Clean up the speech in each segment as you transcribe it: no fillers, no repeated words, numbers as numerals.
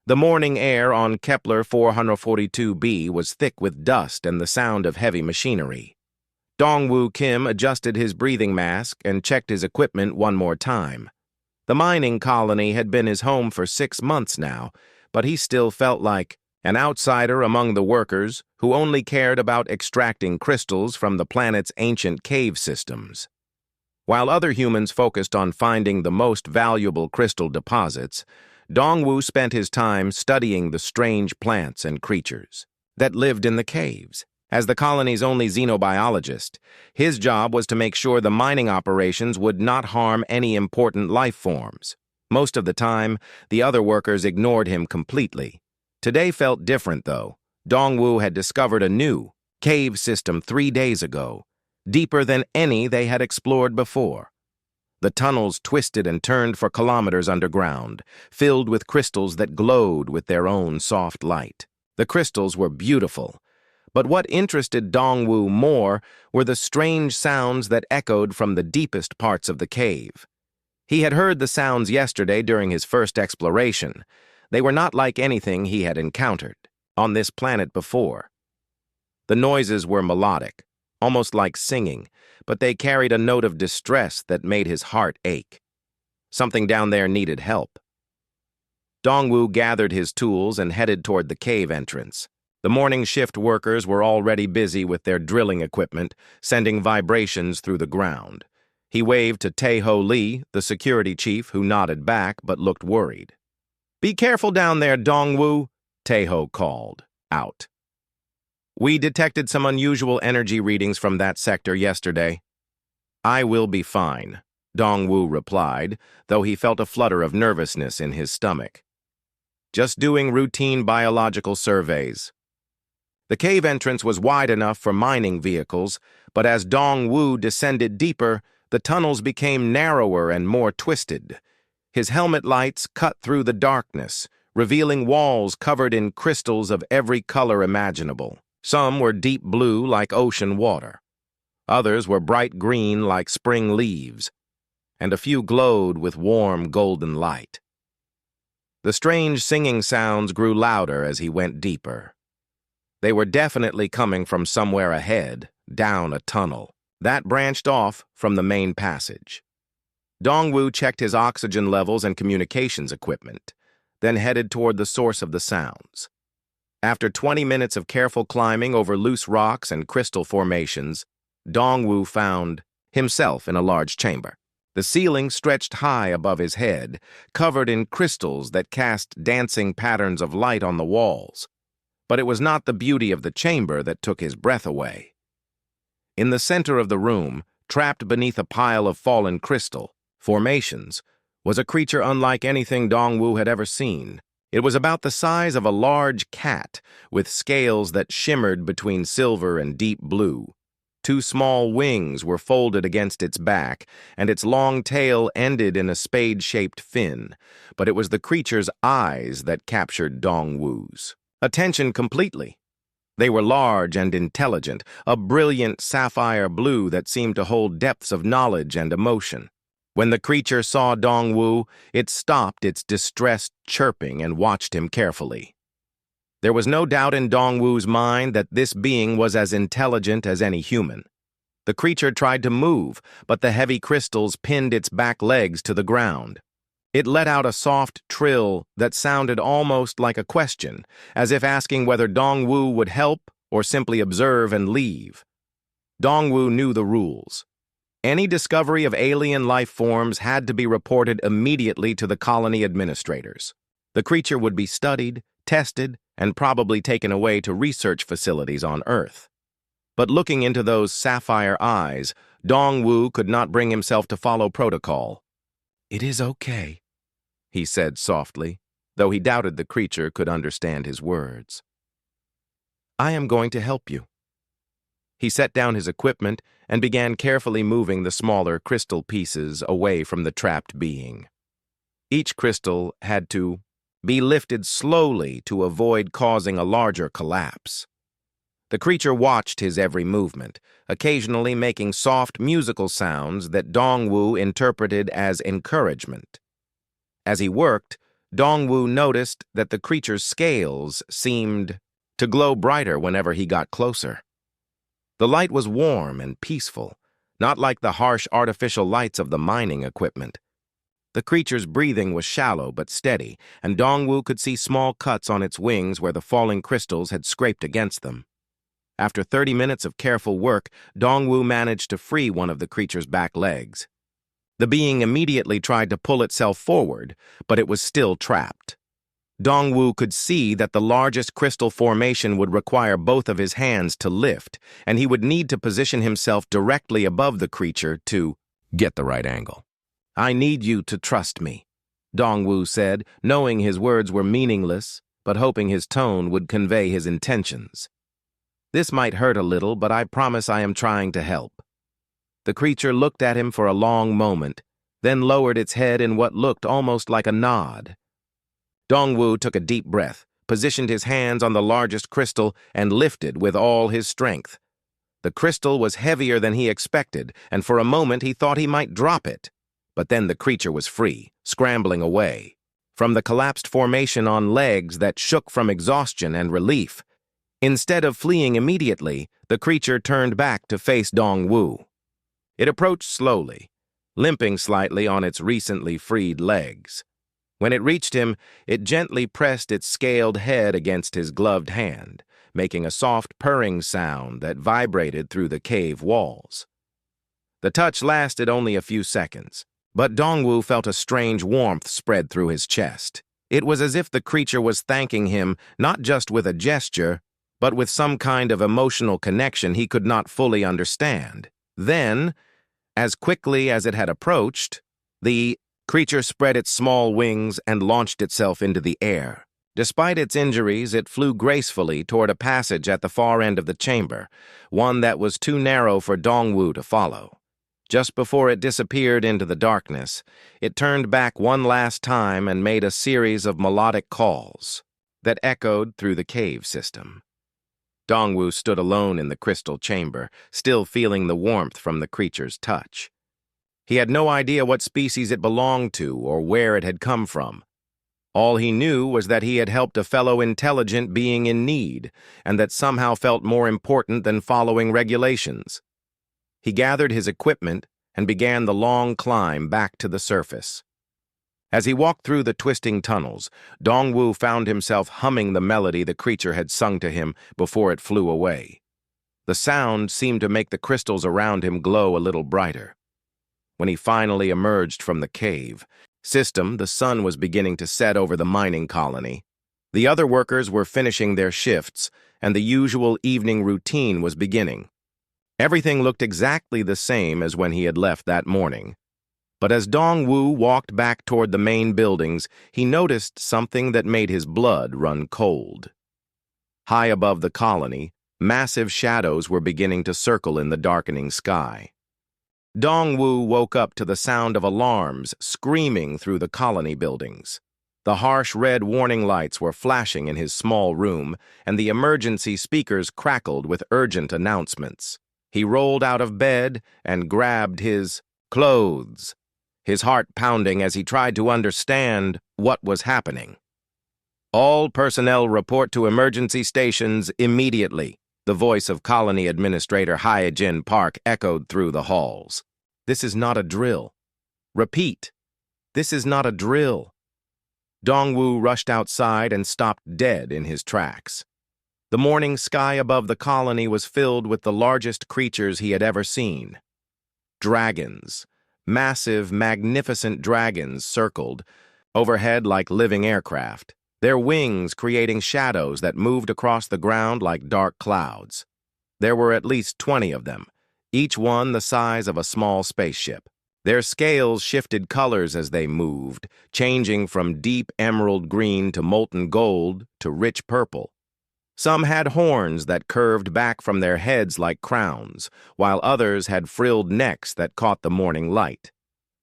The morning air on Kepler 442b was thick with dust and the sound of heavy machinery. Dongwoo Kim adjusted his breathing mask and checked his equipment one more time. The mining colony had been his home for 6 months now, but he still felt like an outsider among the workers who only cared about extracting crystals from the planet's ancient cave systems. While other humans focused on finding the most valuable crystal deposits, Dongwoo spent his time studying the strange plants and creatures that lived in the caves. As the colony's only xenobiologist, his job was to make sure the mining operations would not harm any important life forms. Most of the time, the other workers ignored him completely. Today felt different, though. Dongwoo had discovered a new cave system 3 days ago, deeper than any they had explored before. The tunnels twisted and turned for kilometers underground, filled with crystals that glowed with their own soft light. The crystals were beautiful, but what interested Dongwoo more were the strange sounds that echoed from the deepest parts of the cave. He had heard the sounds yesterday during his first exploration. They were not like anything he had encountered on this planet before. The noises were melodic, almost like singing, but they carried a note of distress that made his heart ache. Something down there needed help. Dongwoo gathered his tools and headed toward the cave entrance. The morning shift workers were already busy with their drilling equipment, sending vibrations through the ground. He waved to Tae-ho Lee, the security chief, who nodded back but looked worried. "Be careful down there, Dongwoo," Tae-ho called out. "We detected some unusual energy readings from that sector yesterday." "I will be fine," Dongwoo replied, though he felt a flutter of nervousness in his stomach. "Just doing routine biological surveys." The cave entrance was wide enough for mining vehicles, but as Dongwoo descended deeper, the tunnels became narrower and more twisted. His helmet lights cut through the darkness, revealing walls covered in crystals of every color imaginable. Some were deep blue like ocean water. Others were bright green like spring leaves, and a few glowed with warm golden light. The strange singing sounds grew louder as he went deeper. They were definitely coming from somewhere ahead, down a tunnel that branched off from the main passage. Dongwoo checked his oxygen levels and communications equipment, then headed toward the source of the sounds. After 20 minutes of careful climbing over loose rocks and crystal formations, Dongwoo found himself in a large chamber. The ceiling stretched high above his head, covered in crystals that cast dancing patterns of light on the walls. But it was not the beauty of the chamber that took his breath away. In the center of the room, trapped beneath a pile of fallen crystal formations, was a creature unlike anything Dongwoo had ever seen. It was about the size of a large cat, with scales that shimmered between silver and deep blue. 2 small wings were folded against its back, and its long tail ended in a spade-shaped fin, but it was the creature's eyes that captured Dongwoo's attention completely. They were large and intelligent, a brilliant sapphire blue that seemed to hold depths of knowledge and emotion. When the creature saw Dongwoo, it stopped its distressed chirping and watched him carefully. There was no doubt in Dongwoo's mind that this being was as intelligent as any human. The creature tried to move, but the heavy crystals pinned its back legs to the ground. It let out a soft trill that sounded almost like a question, as if asking whether Dongwoo would help or simply observe and leave. Dongwoo knew the rules. Any discovery of alien life forms had to be reported immediately to the colony administrators. The creature would be studied, tested, and probably taken away to research facilities on Earth. But looking into those sapphire eyes, Dongwoo could not bring himself to follow protocol. "It is okay," he said softly, though he doubted the creature could understand his words. "I am going to help you." He set down his equipment and began carefully moving the smaller crystal pieces away from the trapped being. Each crystal had to be lifted slowly to avoid causing a larger collapse. The creature watched his every movement, occasionally making soft musical sounds that Dongwoo interpreted as encouragement. As he worked, Dongwu noticed that the creature's scales seemed to glow brighter whenever he got closer. The light was warm and peaceful, not like the harsh artificial lights of the mining equipment. The creature's breathing was shallow but steady, and Dongwu could see small cuts on its wings where the falling crystals had scraped against them. After 30 minutes of careful work, Dongwu managed to free one of the creature's back legs. The being immediately tried to pull itself forward, but it was still trapped. Dongwu could see that the largest crystal formation would require both of his hands to lift, and he would need to position himself directly above the creature to get the right angle. "I need you to trust me," Dongwu said, knowing his words were meaningless, but hoping his tone would convey his intentions. "This might hurt a little, but I promise I am trying to help." The creature looked at him for a long moment, then lowered its head in what looked almost like a nod. Dongwu took a deep breath, positioned his hands on the largest crystal, and lifted with all his strength. The crystal was heavier than he expected, and for a moment he thought he might drop it. But then the creature was free, scrambling away. From the collapsed formation on legs that shook from exhaustion and relief. Instead of fleeing immediately, the creature turned back to face Dongwu. It approached slowly, limping slightly on its recently freed legs. When it reached him, it gently pressed its scaled head against his gloved hand, making a soft purring sound that vibrated through the cave walls. The touch lasted only a few seconds, but Dongwu felt a strange warmth spread through his chest. It was as if the creature was thanking him not just with a gesture, but with some kind of emotional connection he could not fully understand. Then, as quickly as it had approached, the creature spread its small wings and launched itself into the air. Despite its injuries, it flew gracefully toward a passage at the far end of the chamber, one that was too narrow for Dongwu to follow. Just before it disappeared into the darkness, it turned back one last time and made a series of melodic calls that echoed through the cave system. Dongwu stood alone in the crystal chamber, still feeling the warmth from the creature's touch. He had no idea what species it belonged to or where it had come from. All he knew was that he had helped a fellow intelligent being in need, and that somehow felt more important than following regulations. He gathered his equipment and began the long climb back to the surface. As he walked through the twisting tunnels, Dongwu found himself humming the melody the creature had sung to him before it flew away. The sound seemed to make the crystals around him glow a little brighter. When he finally emerged from the cave, the sun was beginning to set over the mining colony. The other workers were finishing their shifts, and the usual evening routine was beginning. Everything looked exactly the same as when he had left that morning. But as Dongwu walked back toward the main buildings, he noticed something that made his blood run cold. High above the colony, massive shadows were beginning to circle in the darkening sky. Dongwu woke up to the sound of alarms screaming through the colony buildings. The harsh red warning lights were flashing in his small room, and the emergency speakers crackled with urgent announcements. He rolled out of bed and grabbed his clothes, his heart pounding as he tried to understand what was happening. "All personnel report to emergency stations immediately," the voice of Colony Administrator Hyojin Park echoed through the halls. "This is not a drill. Repeat, this is not a drill." Dongwu rushed outside and stopped dead in his tracks. The morning sky above the colony was filled with the largest creatures he had ever seen. Dragons, massive, magnificent dragons circled overhead like living aircraft, their wings creating shadows that moved across the ground like dark clouds. There were at least 20 of them, each one the size of a small spaceship. Their scales shifted colors as they moved, changing from deep emerald green to molten gold to rich purple. Some had horns that curved back from their heads like crowns, while others had frilled necks that caught the morning light.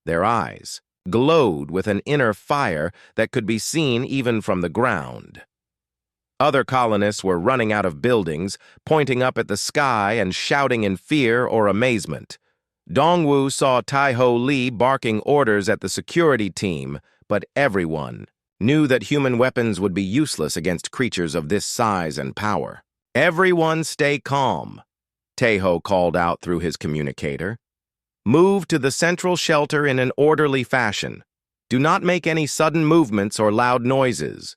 Their eyes glowed with an inner fire that could be seen even from the ground. Other colonists were running out of buildings, pointing up at the sky and shouting in fear or amazement. Dongwu saw Taiho Li barking orders at the security team, but everyone knew that human weapons would be useless against creatures of this size and power. "Everyone stay calm," Tejo called out through his communicator. "Move to the central shelter in an orderly fashion. Do not make any sudden movements or loud noises."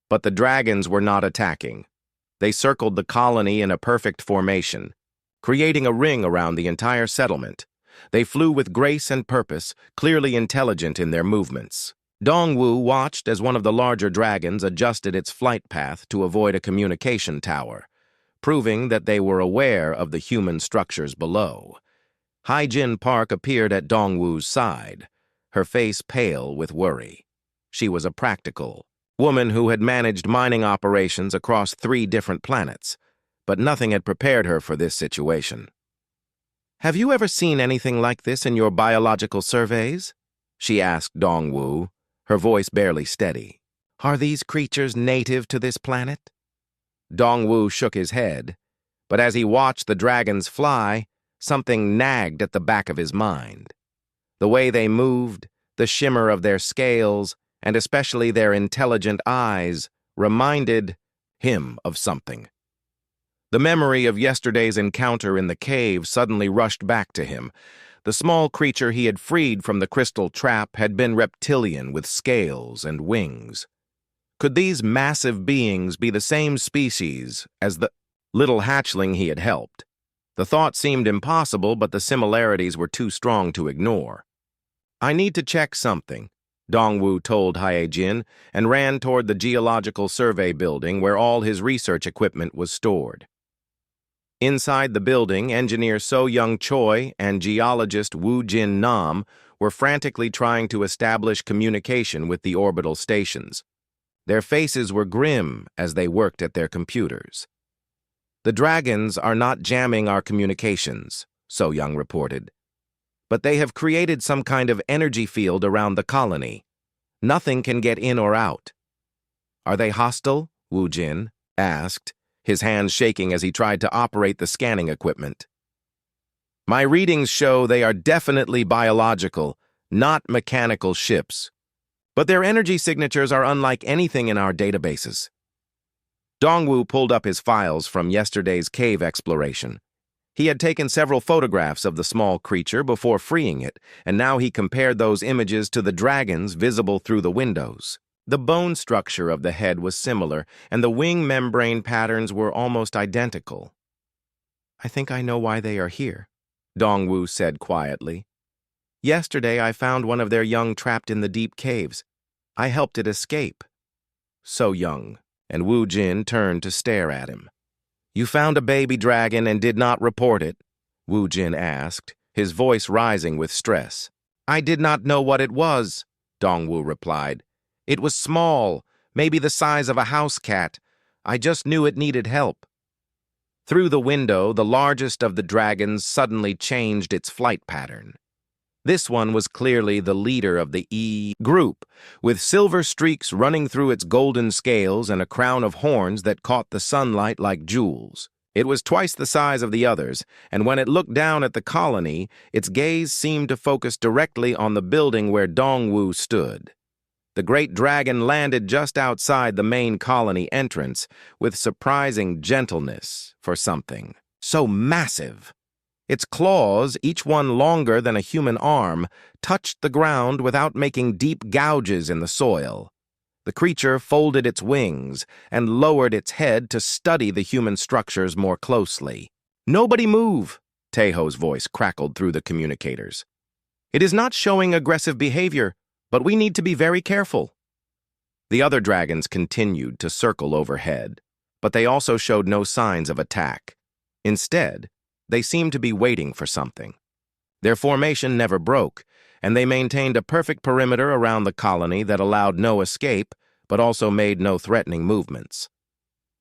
But the dragons were not attacking. They circled the colony in a perfect formation, creating a ring around the entire settlement. They flew with grace and purpose, clearly intelligent in their movements. Dongwu watched as one of the larger dragons adjusted its flight path to avoid a communication tower, proving that they were aware of the human structures below. Haijin Park appeared at Dongwu's side, her face pale with worry. She was a practical woman who had managed mining operations across 3 different planets, but nothing had prepared her for this situation. "Have you ever seen anything like this in your biological surveys?" she asked Dongwu, her voice barely steady. "Are these creatures native to this planet?" Dongwu shook his head, but as he watched the dragons fly, something nagged at the back of his mind. The way they moved, the shimmer of their scales, and especially their intelligent eyes, reminded him of something. The memory of yesterday's encounter in the cave suddenly rushed back to him. The small creature he had freed from the crystal trap had been reptilian with scales and wings. Could these massive beings be the same species as the little hatchling he had helped? The thought seemed impossible, but the similarities were too strong to ignore. "I need to check something," Dongwu told Haijin, and ran toward the geological survey building where all his research equipment was stored. Inside the building, engineer So Young Choi and geologist Woo Jin Nam were frantically trying to establish communication with the orbital stations. Their faces were grim as they worked at their computers. "The dragons are not jamming our communications," So Young reported. "But they have created some kind of energy field around the colony. Nothing can get in or out." "Are they hostile?" Woo Jin asked, his hands shaking as he tried to operate the scanning equipment. "My readings show they are definitely biological, not mechanical ships. But their energy signatures are unlike anything in our databases." Dongwu pulled up his files from yesterday's cave exploration. He had taken several photographs of the small creature before freeing it, and now he compared those images to the dragons visible through the windows. The bone structure of the head was similar, and the wing membrane patterns were almost identical. "I think I know why they are here," Dongwu said quietly. "Yesterday I found one of their young trapped in the deep caves. I helped it escape." So Young and Woo Jin turned to stare at him. "You found a baby dragon and did not report it?" Woo Jin asked, his voice rising with stress. "I did not know what it was," Dongwu replied. "It was small, maybe the size of a house cat. I just knew it needed help." Through the window, the largest of the dragons suddenly changed its flight pattern. This one was clearly the leader of the E group, with silver streaks running through its golden scales and a crown of horns that caught the sunlight like jewels. It was twice the size of the others, and when it looked down at the colony, its gaze seemed to focus directly on the building where Dongwu stood. The great dragon landed just outside the main colony entrance with surprising gentleness for something so massive. Its claws, each one longer than a human arm, touched the ground without making deep gouges in the soil. The creature folded its wings and lowered its head to study the human structures more closely. "Nobody move," Tejo's voice crackled through the communicators. "It is not showing aggressive behavior, but we need to be very careful." The other dragons continued to circle overhead, but they also showed no signs of attack. Instead, they seemed to be waiting for something. Their formation never broke, and they maintained a perfect perimeter around the colony that allowed no escape, but also made no threatening movements.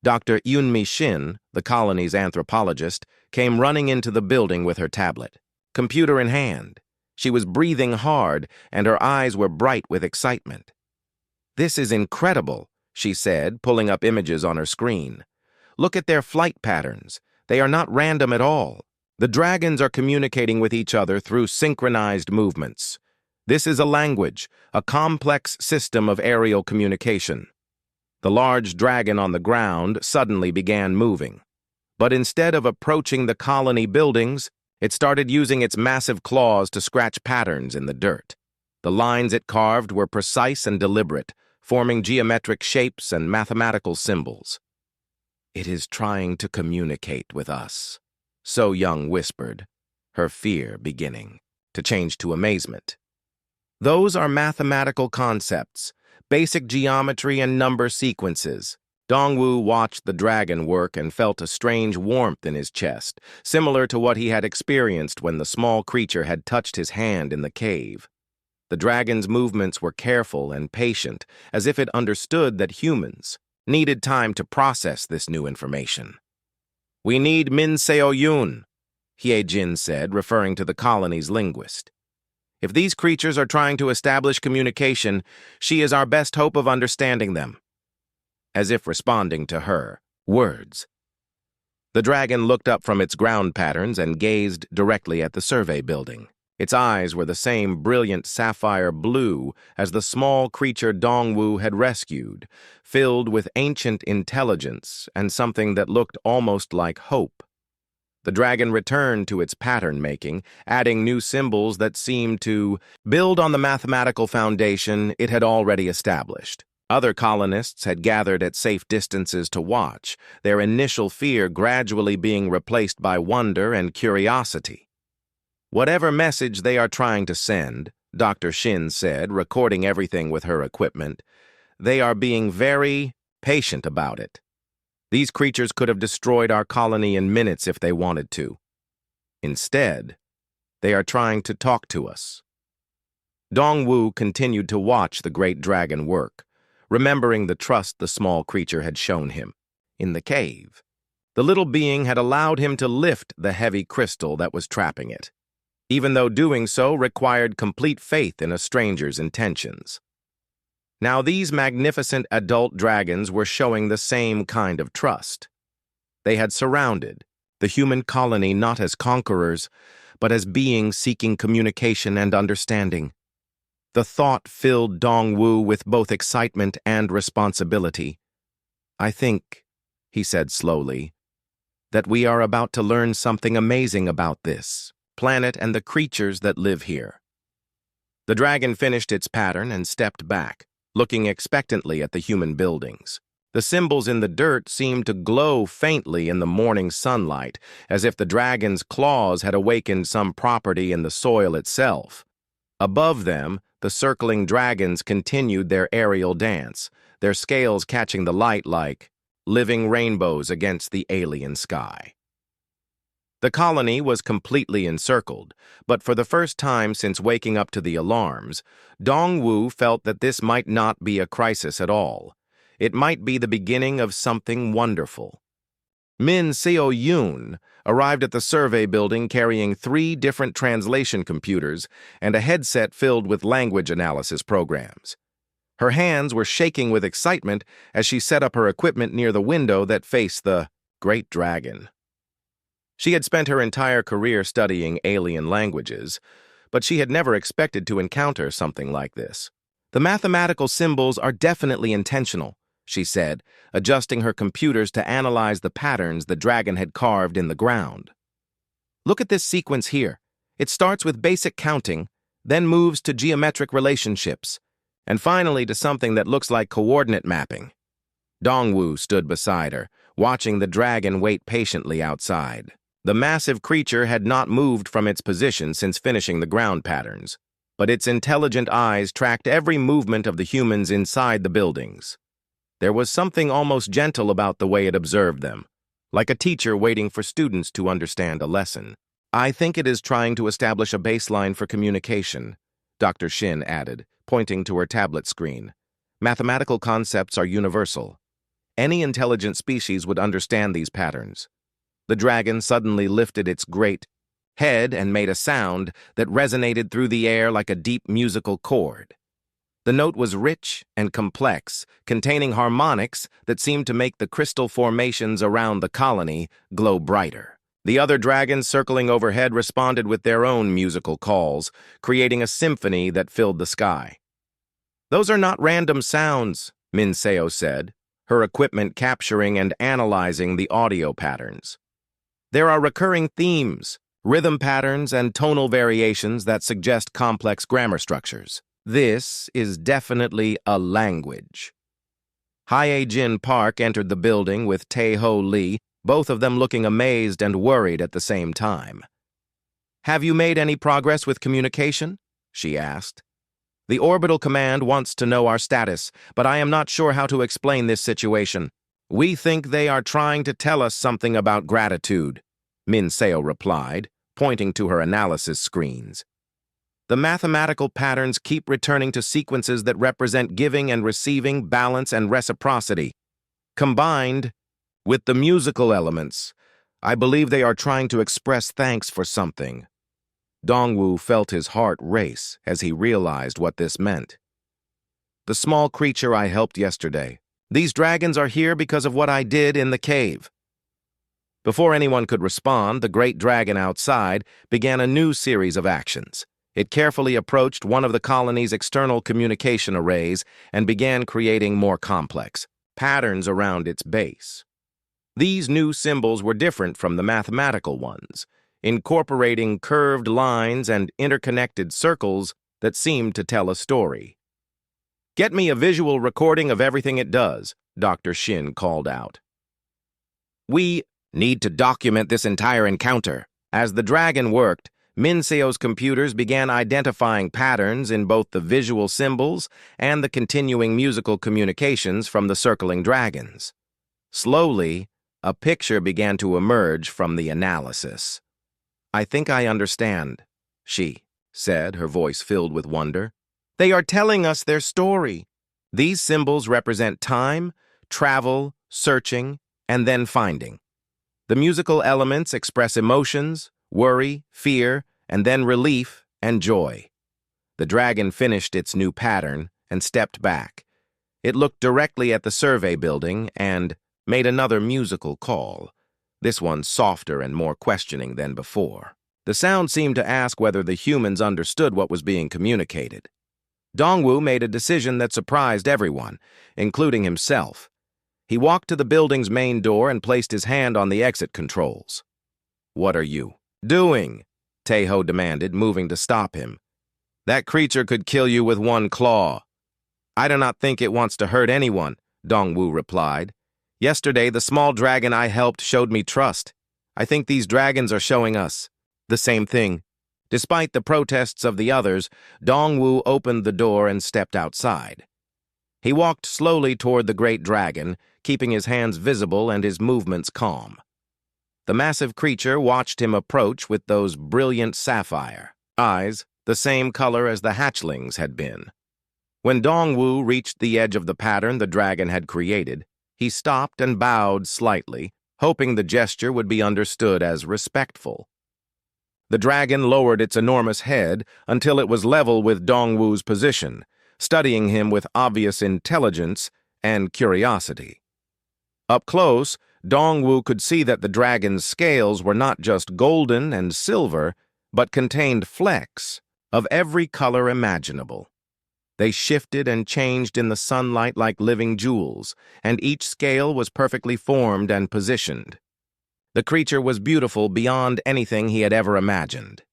Dr. Yunmi Shin, the colony's anthropologist, came running into the building with her tablet, computer in hand. She was breathing hard, and her eyes were bright with excitement. "This is incredible," she said, pulling up images on her screen. "Look at their flight patterns. They are not random at all. The dragons are communicating with each other through synchronized movements. This is a language, a complex system of aerial communication. The large dragon on the ground suddenly began moving. But instead of approaching the colony buildings, it started using its massive claws to scratch patterns in the dirt. The lines it carved were precise and deliberate, forming geometric shapes and mathematical symbols. "It is trying to communicate with us," So Young whispered, her fear beginning to change to amazement. "Those are mathematical concepts, basic geometry and number sequences." Dongwu watched the dragon work and felt a strange warmth in his chest, similar to what he had experienced when the small creature had touched his hand in the cave. The dragon's movements were careful and patient, as if it understood that humans needed time to process this new information. "We need Min Seo-yun," Hye Jin said, referring to the colony's linguist. "If these creatures are trying to establish communication, she is our best hope of understanding them." As if responding to her words, the dragon looked up from its ground patterns and gazed directly at the survey building. Its eyes were the same brilliant sapphire blue as the small creature Dongwu had rescued, filled with ancient intelligence and something that looked almost like hope. The dragon returned to its pattern-making, adding new symbols that seemed to build on the mathematical foundation it had already established. Other colonists had gathered at safe distances to watch, their initial fear gradually being replaced by wonder and curiosity. "Whatever message they are trying to send," Dr. Shin said, recording everything with her equipment, "they are being very patient about it. These creatures could have destroyed our colony in minutes if they wanted to. Instead, they are trying to talk to us." Dongwu continued to watch the great dragon work, remembering the trust the small creature had shown him. In the cave, the little being had allowed him to lift the heavy crystal that was trapping it, even though doing so required complete faith in a stranger's intentions. Now these magnificent adult dragons were showing the same kind of trust. They had surrounded the human colony not as conquerors, but as beings seeking communication and understanding. The thought filled Dongwu with both excitement and responsibility. "I think," he said slowly, "that we are about to learn something amazing about this planet and the creatures that live here." The dragon finished its pattern and stepped back, looking expectantly at the human buildings. The symbols in the dirt seemed to glow faintly in the morning sunlight, as if the dragon's claws had awakened some property in the soil itself. Above them, the circling dragons continued their aerial dance, their scales catching the light like living rainbows against the alien sky. The colony was completely encircled, but for the first time since waking up to the alarms, Dongwu felt that this might not be a crisis at all. It might be the beginning of something wonderful. Min Seo-yun arrived at the survey building carrying 3 different translation computers and a headset filled with language analysis programs. Her hands were shaking with excitement as she set up her equipment near the window that faced the great dragon. She had spent her entire career studying alien languages, but she had never expected to encounter something like this. "The mathematical symbols are definitely intentional," she said, adjusting her computers to analyze the patterns the dragon had carved in the ground. "Look at this sequence here. It starts with basic counting, then moves to geometric relationships, and finally to something that looks like coordinate mapping." Dongwu stood beside her, watching the dragon wait patiently outside. The massive creature had not moved from its position since finishing the ground patterns, but its intelligent eyes tracked every movement of the humans inside the buildings. There was something almost gentle about the way it observed them, like a teacher waiting for students to understand a lesson. "I think it is trying to establish a baseline for communication," Dr. Shin added, pointing to her tablet screen. "Mathematical concepts are universal. Any intelligent species would understand these patterns." The dragon suddenly lifted its great head and made a sound that resonated through the air like a deep musical chord. The note was rich and complex, containing harmonics that seemed to make the crystal formations around the colony glow brighter. The other dragons circling overhead responded with their own musical calls, creating a symphony that filled the sky. "Those are not random sounds," Minseo said, her equipment capturing and analyzing the audio patterns. "There are recurring themes, rhythm patterns, and tonal variations that suggest complex grammar structures. This is definitely a language." Hye-Jin Park entered the building with Tae-Ho Lee, both of them looking amazed and worried at the same time. "Have you made any progress with communication?" she asked. "The Orbital Command wants to know our status, but I am not sure how to explain this situation. We think they are trying to tell us something about gratitude," Minseo replied, pointing to her analysis screens. "The mathematical patterns keep returning to sequences that represent giving and receiving, balance, and reciprocity. Combined with the musical elements, I believe they are trying to express thanks for something." Dongwu felt his heart race as he realized what this meant. "The small creature I helped yesterday. These dragons are here because of what I did in the cave." Before anyone could respond, the great dragon outside began a new series of actions. It carefully approached one of the colony's external communication arrays and began creating more complex patterns around its base. These new symbols were different from the mathematical ones, incorporating curved lines and interconnected circles that seemed to tell a story. "Get me a visual recording of everything it does," Dr. Shin called out. "We need to document this entire encounter." As the dragon worked, Minseo's computers began identifying patterns in both the visual symbols and the continuing musical communications from the circling dragons. Slowly, a picture began to emerge from the analysis. "I think I understand," she said, her voice filled with wonder. "They are telling us their story. These symbols represent time, travel, searching, and then finding. The musical elements express emotions, worry, fear, and then relief and joy." The dragon finished its new pattern and stepped back. It looked directly at the survey building and made another musical call, this one softer and more questioning than before. The sound seemed to ask whether the humans understood what was being communicated. Dongwu made a decision that surprised everyone, including himself. He walked to the building's main door and placed his hand on the exit controls. "What are you doing?" Tae-Ho demanded, moving to stop him. "That creature could kill you with one claw." "I do not think it wants to hurt anyone," Dongwu replied. "Yesterday, the small dragon I helped showed me trust. I think these dragons are showing us the same thing." Despite the protests of the others, Dongwu opened the door and stepped outside. He walked slowly toward the great dragon, keeping his hands visible and his movements calm. The massive creature watched him approach with those brilliant sapphire eyes, the same color as the hatchlings had been. When Dongwu reached the edge of the pattern the dragon had created, he stopped and bowed slightly, hoping the gesture would be understood as respectful. The dragon lowered its enormous head until it was level with Dongwu's position, studying him with obvious intelligence and curiosity. Up close, Dongwu could see that the dragon's scales were not just golden and silver, but contained flecks of every color imaginable. They shifted and changed in the sunlight like living jewels, and each scale was perfectly formed and positioned. The creature was beautiful beyond anything he had ever imagined.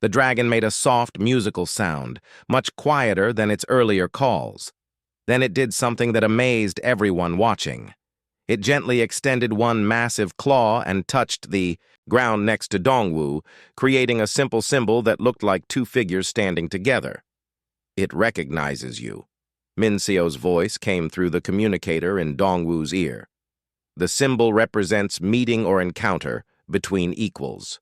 The dragon made a soft musical sound, much quieter than its earlier calls. Then it did something that amazed everyone watching. It gently extended one massive claw and touched the ground next to Dongwu, creating a simple symbol that looked like two figures standing together. "It recognizes you." Minseo's voice came through the communicator in Dongwu's ear. "The symbol represents meeting or encounter between equals."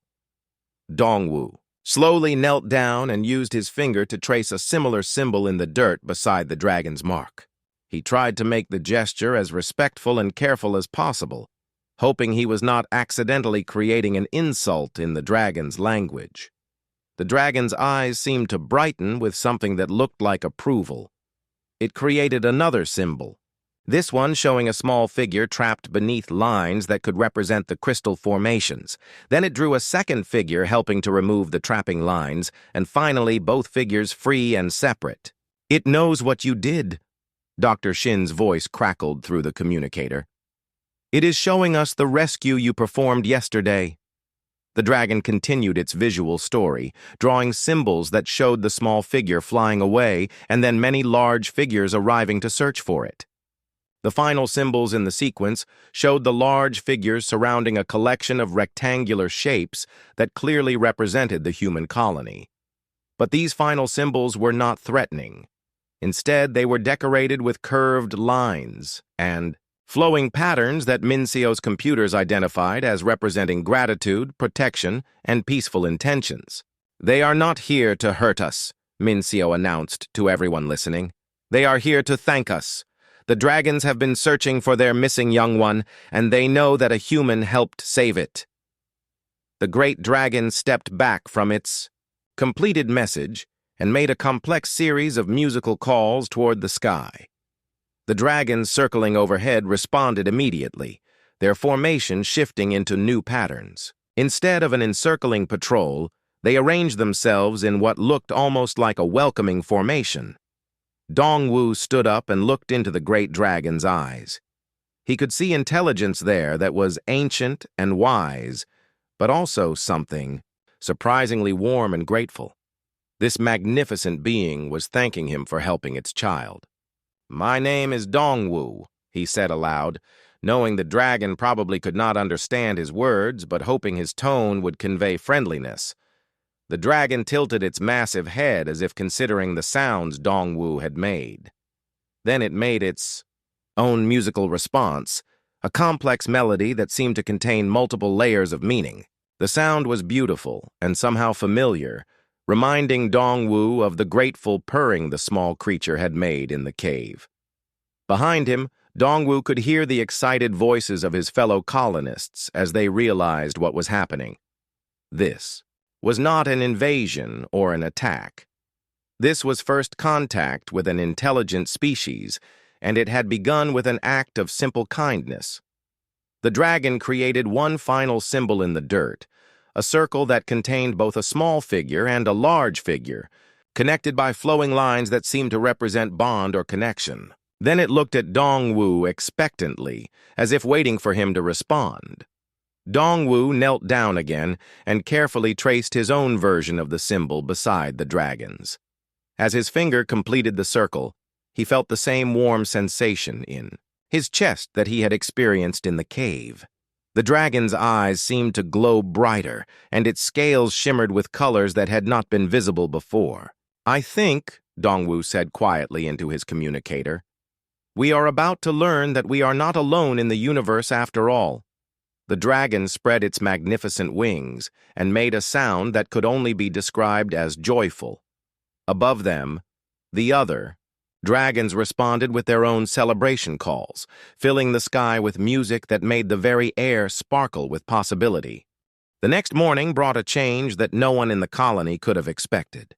Dongwu slowly knelt down and used his finger to trace a similar symbol in the dirt beside the dragon's mark. He tried to make the gesture as respectful and careful as possible, hoping he was not accidentally creating an insult in the dragon's language. The dragon's eyes seemed to brighten with something that looked like approval. It created another symbol, This one showing a small figure trapped beneath lines that could represent the crystal formations. Then it drew a second figure helping to remove the trapping lines, and finally both figures free and separate. "It knows what you did," Dr. Shin's voice crackled through the communicator. "It is showing us the rescue you performed yesterday." The dragon continued its visual story, drawing symbols that showed the small figure flying away and then many large figures arriving to search for it. The final symbols in the sequence showed the large figures surrounding a collection of rectangular shapes that clearly represented the human colony. But these final symbols were not threatening. Instead, they were decorated with curved lines and flowing patterns that Minseo's computers identified as representing gratitude, protection, and peaceful intentions. "They are not here to hurt us," Minseo announced to everyone listening. "They are here to thank us. The dragons have been searching for their missing young one, and they know that a human helped save it." The great dragon stepped back from its completed message and made a complex series of musical calls toward the sky. The dragons circling overhead responded immediately, their formation shifting into new patterns. Instead of an encircling patrol, they arranged themselves in what looked almost like a welcoming formation. Dongwu stood up and looked into the great dragon's eyes. He could see intelligence there that was ancient and wise, but also something surprisingly warm and grateful. This magnificent being was thanking him for helping its child. "My name is Dongwu," he said aloud, knowing the dragon probably could not understand his words, but hoping his tone would convey friendliness. The dragon tilted its massive head as if considering the sounds Dongwu had made. Then it made its own musical response, a complex melody that seemed to contain multiple layers of meaning. The sound was beautiful and somehow familiar, reminding Dongwu of the grateful purring the small creature had made in the cave. Behind him, Dongwu could hear the excited voices of his fellow colonists as they realized what was happening. This was not an invasion or an attack. This was first contact with an intelligent species, and it had begun with an act of simple kindness. The dragon created one final symbol in the dirt, a circle that contained both a small figure and a large figure, connected by flowing lines that seemed to represent bond or connection. Then it looked at Dongwu expectantly, as if waiting for him to respond. Dongwu knelt down again and carefully traced his own version of the symbol beside the dragon's. As his finger completed the circle, he felt the same warm sensation in his chest that he had experienced in the cave. The dragon's eyes seemed to glow brighter, and its scales shimmered with colors that had not been visible before. "I think," Dongwu said quietly into his communicator, "we are about to learn that we are not alone in the universe after all." The dragon spread its magnificent wings and made a sound that could only be described as joyful. Above them, the other dragons responded with their own celebration calls, filling the sky with music that made the very air sparkle with possibility. The next morning brought a change that no one in the colony could have expected.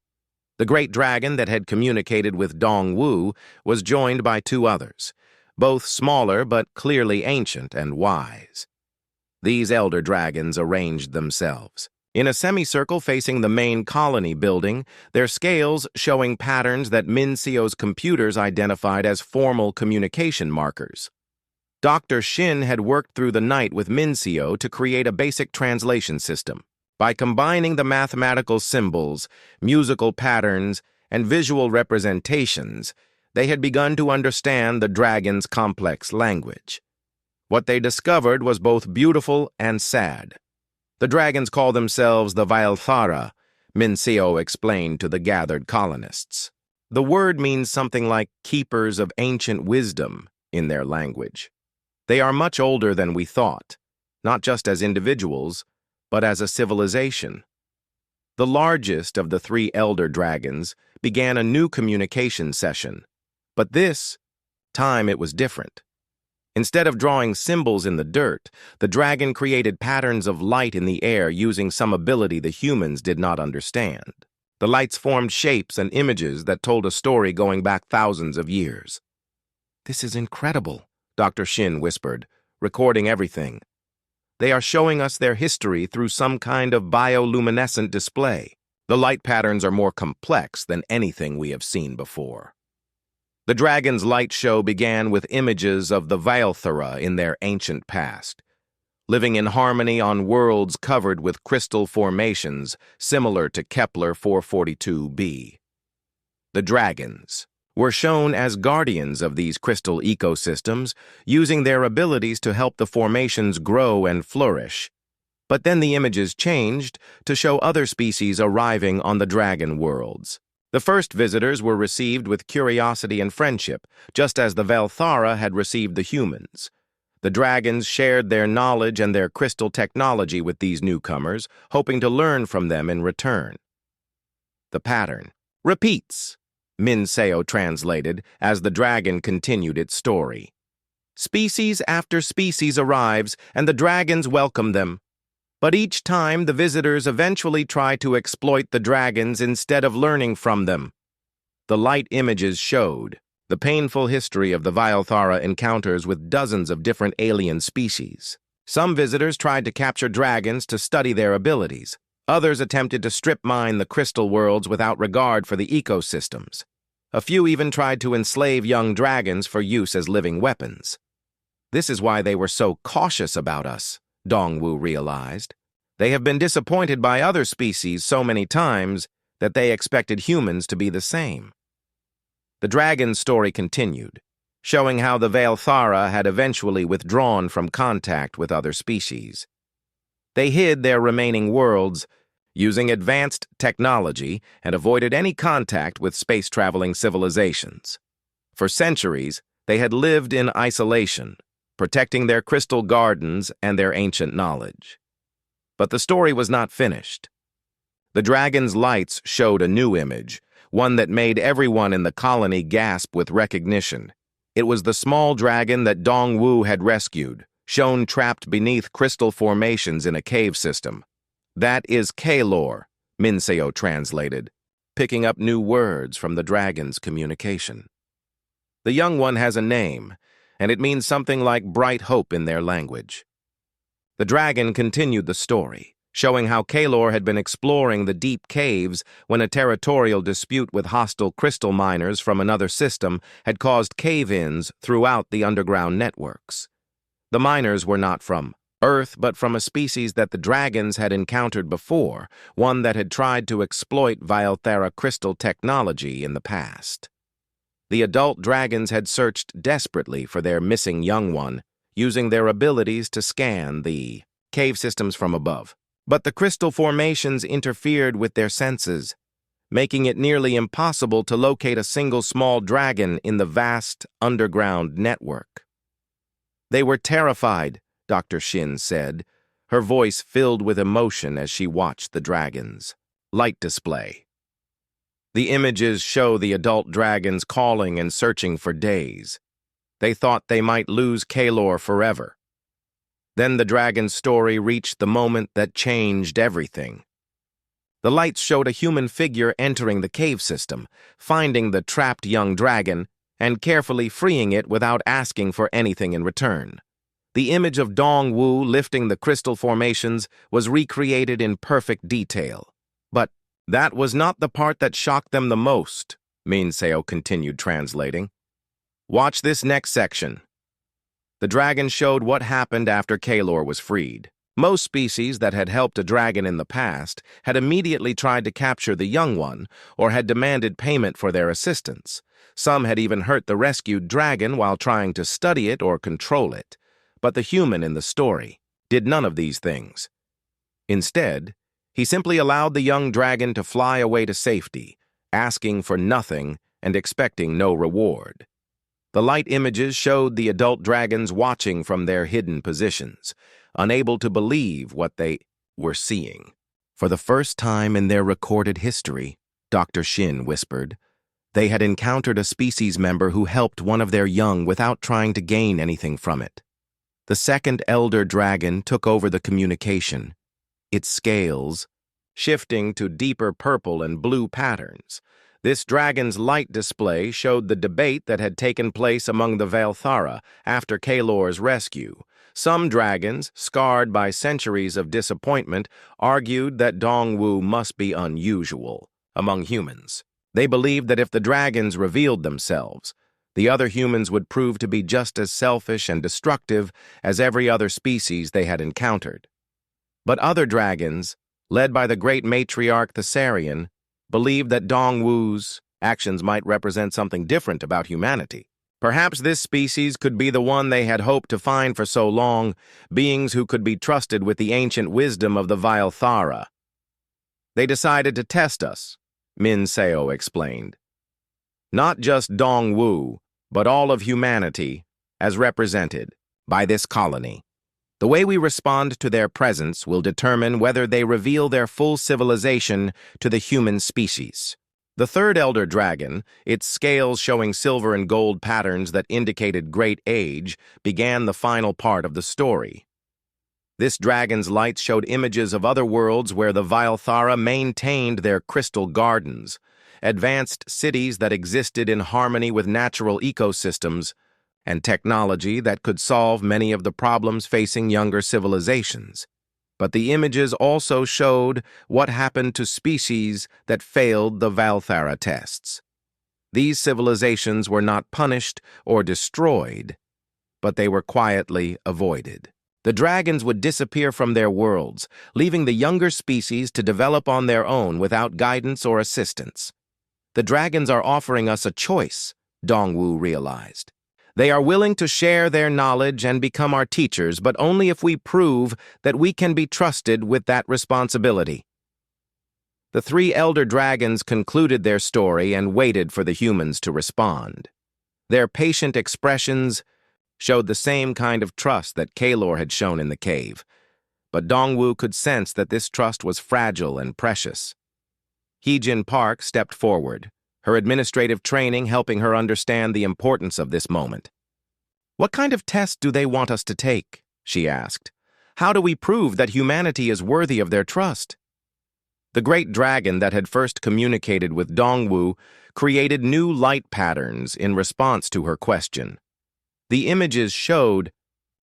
The great dragon that had communicated with Dongwu was joined by two others, both smaller but clearly ancient and wise. These elder dragons arranged themselves in a semicircle facing the main colony building, their scales showing patterns that Minseo's computers identified as formal communication markers. Dr. Shin had worked through the night with Minseo to create a basic translation system. By combining the mathematical symbols, musical patterns, and visual representations, they had begun to understand the dragon's complex language. What they discovered was both beautiful and sad. The dragons call themselves the Vailthara, Minseo explained to the gathered colonists. The word means something like keepers of ancient wisdom in their language. They are much older than we thought, not just as individuals, but as a civilization. The largest of the three elder dragons began a new communication session, but this time it was different. Instead of drawing symbols in the dirt, the dragon created patterns of light in the air using some ability the humans did not understand. The lights formed shapes and images that told a story going back thousands of years. "This is incredible," Dr. Shin whispered, recording everything. "They are showing us their history through some kind of bioluminescent display. The light patterns are more complex than anything we have seen before." The dragon's light show began with images of the Vailthara in their ancient past, living in harmony on worlds covered with crystal formations similar to Kepler 442b. The dragons were shown as guardians of these crystal ecosystems, using their abilities to help the formations grow and flourish. But then the images changed to show other species arriving on the dragon worlds. The first visitors were received with curiosity and friendship, just as the Vailthara had received the humans. The dragons shared their knowledge and their crystal technology with these newcomers, hoping to learn from them in return. "The pattern repeats," Min Seo translated as the dragon continued its story. "Species after species arrives, and the dragons welcome them. But each time, the visitors eventually try to exploit the dragons instead of learning from them." The light images showed the painful history of the Vailthara encounters with dozens of different alien species. Some visitors tried to capture dragons to study their abilities. Others attempted to strip mine the crystal worlds without regard for the ecosystems. A few even tried to enslave young dragons for use as living weapons. "This is why they were so cautious about us," Dongwu realized. "They have been disappointed by other species so many times that they expected humans to be the same." The dragon's story continued, showing how the Vailthara had eventually withdrawn from contact with other species. They hid their remaining worlds using advanced technology and avoided any contact with space-traveling civilizations. For centuries, they had lived in isolation, protecting their crystal gardens and their ancient knowledge. But the story was not finished. The dragon's lights showed a new image, one that made everyone in the colony gasp with recognition. It was the small dragon that Dongwu had rescued, shown trapped beneath crystal formations in a cave system. "That is Kalor," Min Seo translated, picking up new words from the dragon's communication. "The young one has a name, and it means something like bright hope in their language." The dragon continued the story, showing how Kalor had been exploring the deep caves when a territorial dispute with hostile crystal miners from another system had caused cave-ins throughout the underground networks. The miners were not from Earth, but from a species that the dragons had encountered before, one that had tried to exploit Vailthara crystal technology in the past. The adult dragons had searched desperately for their missing young one, using their abilities to scan the cave systems from above. But the crystal formations interfered with their senses, making it nearly impossible to locate a single small dragon in the vast underground network. "They were terrified," Dr. Shin said, her voice filled with emotion as she watched the dragon's light display. The images show the adult dragons calling and searching for days. They thought they might lose Kalor forever. Then the dragon's story reached the moment that changed everything. The lights showed a human figure entering the cave system, finding the trapped young dragon, and carefully freeing it without asking for anything in return. The image of Dongwu lifting the crystal formations was recreated in perfect detail. But that was not the part that shocked them the most, Min Seo continued translating. "Watch this next section." The dragon showed what happened after Kalor was freed. Most species that had helped a dragon in the past had immediately tried to capture the young one or had demanded payment for their assistance. Some had even hurt the rescued dragon while trying to study it or control it. But the human in the story did none of these things. Instead, he simply allowed the young dragon to fly away to safety, asking for nothing and expecting no reward. The light images showed the adult dragons watching from their hidden positions, unable to believe what they were seeing. For the first time in their recorded history, Dr. Shin whispered, they had encountered a species member who helped one of their young without trying to gain anything from it. The second elder dragon took over the communication, its scales shifting to deeper purple and blue patterns. This dragon's light display showed the debate that had taken place among the Valthara after Kalor's rescue. Some dragons, scarred by centuries of disappointment, argued that Dongwu must be unusual among humans. They believed that if the dragons revealed themselves, the other humans would prove to be just as selfish and destructive as every other species they had encountered. But other dragons, led by the great matriarch Thessarian, believed that Dongwu's actions might represent something different about humanity. Perhaps this species could be the one they had hoped to find for so long, beings who could be trusted with the ancient wisdom of the Valthara. They decided to test us, Min Seo explained. Not just Dongwu, but all of humanity, as represented by this colony. The way we respond to their presence will determine whether they reveal their full civilization to the human species. The third elder dragon, its scales showing silver and gold patterns that indicated great age, began the final part of the story. This dragon's light showed images of other worlds where the Valthara maintained their crystal gardens, advanced cities that existed in harmony with natural ecosystems, and technology that could solve many of the problems facing younger civilizations. But the images also showed what happened to species that failed the Valthara tests. These civilizations were not punished or destroyed, but they were quietly avoided. The dragons would disappear from their worlds, leaving the younger species to develop on their own without guidance or assistance. The dragons are offering us a choice, Dongwu realized. They are willing to share their knowledge and become our teachers, but only if we prove that we can be trusted with that responsibility. The three elder dragons concluded their story and waited for the humans to respond. Their patient expressions showed the same kind of trust that Kalor had shown in the cave, but Dongwu could sense that this trust was fragile and precious. Heejin Park stepped forward, her administrative training helping her understand the importance of this moment. "What kind of test do they want us to take?" she asked. "How do we prove that humanity is worthy of their trust?" The great dragon that had first communicated with Dongwu created new light patterns in response to her question. The images showed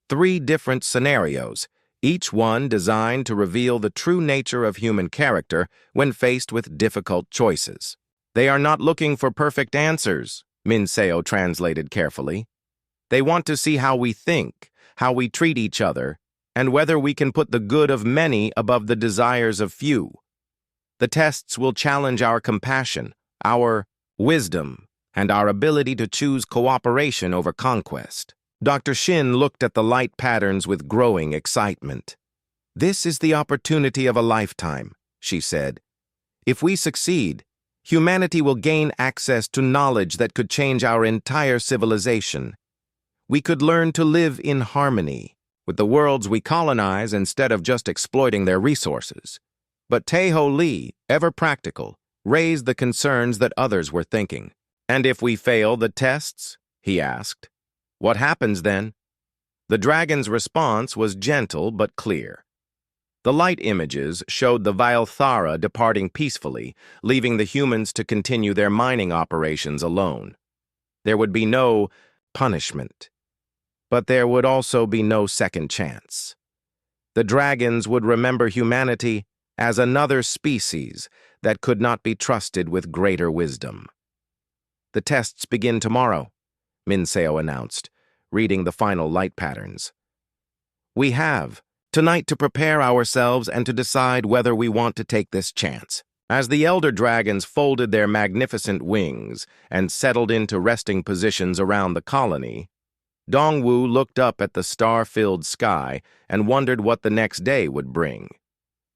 3 different scenarios, each one designed to reveal the true nature of human character when faced with difficult choices. "They are not looking for perfect answers," Min Seo translated carefully. "They want to see how we think, how we treat each other, and whether we can put the good of many above the desires of few. The tests will challenge our compassion, our wisdom, and our ability to choose cooperation over conquest." Dr. Shin looked at the light patterns with growing excitement. "This is the opportunity of a lifetime," she said. "If we succeed, humanity will gain access to knowledge that could change our entire civilization. We could learn to live in harmony with the worlds we colonize instead of just exploiting their resources." But Taeho Lee, ever practical, raised the concerns that others were thinking. "And if we fail the tests?" he asked. "What happens then?" The dragon's response was gentle but clear. The light images showed the Valthara departing peacefully, leaving the humans to continue their mining operations alone. There would be no punishment, but there would also be no second chance. The dragons would remember humanity as another species that could not be trusted with greater wisdom. "The tests begin tomorrow," Min Seo announced, reading the final light patterns. "We have tonight to prepare ourselves and to decide whether we want to take this chance." As the elder dragons folded their magnificent wings and settled into resting positions around the colony, Dongwu looked up at the star-filled sky and wondered what the next day would bring.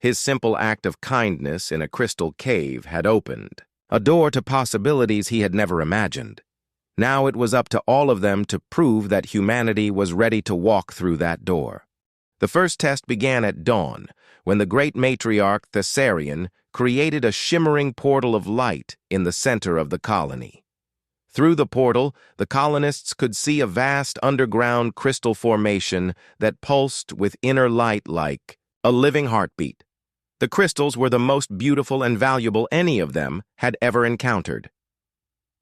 His simple act of kindness in a crystal cave had opened a door to possibilities he had never imagined. Now it was up to all of them to prove that humanity was ready to walk through that door. The first test began at dawn, when the great matriarch Thessarian created a shimmering portal of light in the center of the colony. Through the portal, the colonists could see a vast underground crystal formation that pulsed with inner light like a living heartbeat. The crystals were the most beautiful and valuable any of them had ever encountered.